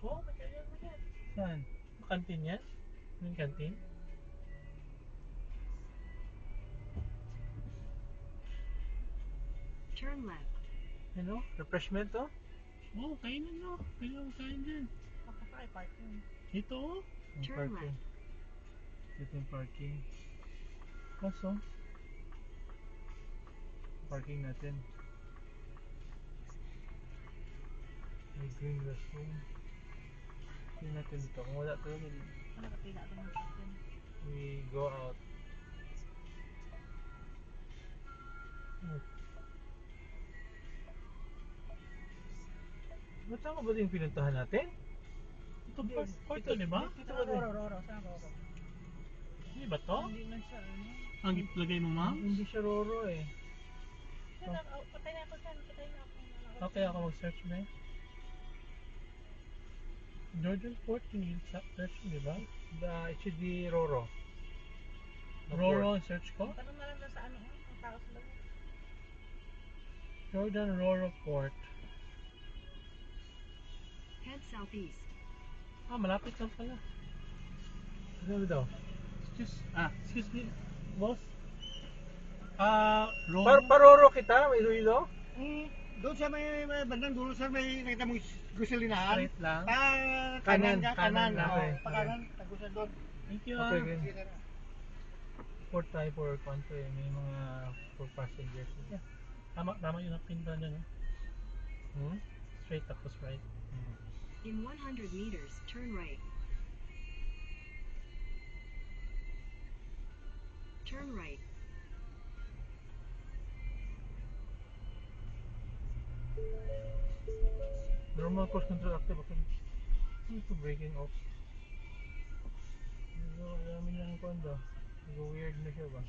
Oo, may kailan mo yan. Saan? Kantin yan? Yung kantin? Turn left. Ano? Refreshment to? Oo, kainan nyo. Pwede mo kain dyan. Makakay parking. Dito oh. Yung Turn parking. left. Dito yung parking. Kaso, parking natin. May green restroom. Tingnan natin dito. Kung wala talaga, Ano ka pila ito ng sakyan? we go out. Tama ba yung pinuntahan natin? Ito Porto, di ba? Dito Saan ba din? Roro? Saan Roro? Hindi ba to? Hindi man siya, ano? Ang lagay mo, ma'am? Hindi siya Roro eh. Patay na ako saan? Patay na ako. Okay, ako mag-search na eh. Jordan Port, yung search, di ba? It should be Roro. Roro ang search ko? Tanong na lang na sa ano, ang tao sa loob. Jordan Roro Port. Head southeast. Ah, malapit lang pala. Ano daw? Excuse me, boss. Roro. Paroro kita? May ruido? Doon sa may bandang dulo sir, may nakita mong gusilinahan. Straight lang. Kanan ka, Kanan, kanan. okay. Pakanan, tagusan doon. Thank you Okay, ah. good. Sige sir. Port tayo for kwanto eh. May mga for passengers. Yeah. Tama yung napinta niya, no? Hmm? Straight tapos right. In 100 meters, turn right. Turn right. Normal course control active. Okay. Ano ito breaking off? Namin lang kondo. Weird na siya ba?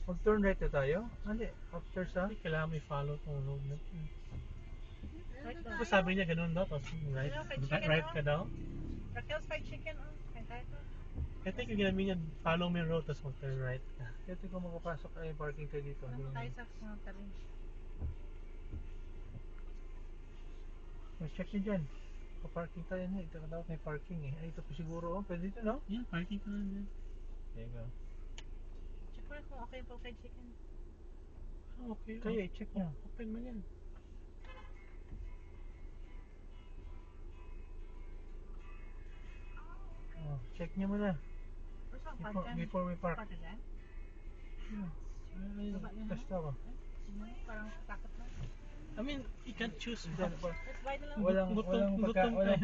Mag-turn right na tayo? Hindi. After sa? Hindi kailangan may follow tong road na to. Right daw. Tapos sabi niya ganun daw, tapos right, Hello, fried chicken, right oh. ka daw. Raquel's fried chicken, oh. Kain tayo to. I think yung ginamit niya, follow me road, tapos mag-turn right ka. Ito kung makapasok ay parking tayo dito. Ano tayo sa mga tarin? Mas check nyo dyan. Pa-parking tayo na. Ito dapat may parking eh. Ay, ito po siguro. Oh, pwede dito no? Yeah, parking ka lang dyan. There you go. Check mo na kung okay po fried chicken. Ah, okay. Kaya i-check nyo. Open mo yan. Oh, check nyo muna. Basta ang Before, parkan. before we park. Parkan dyan? Ay, Baba niya, test ha? ba? Parang takot na. I mean, you can choose. Dyan, Let's buy na lang. walang Gutom pagka, tayo. walang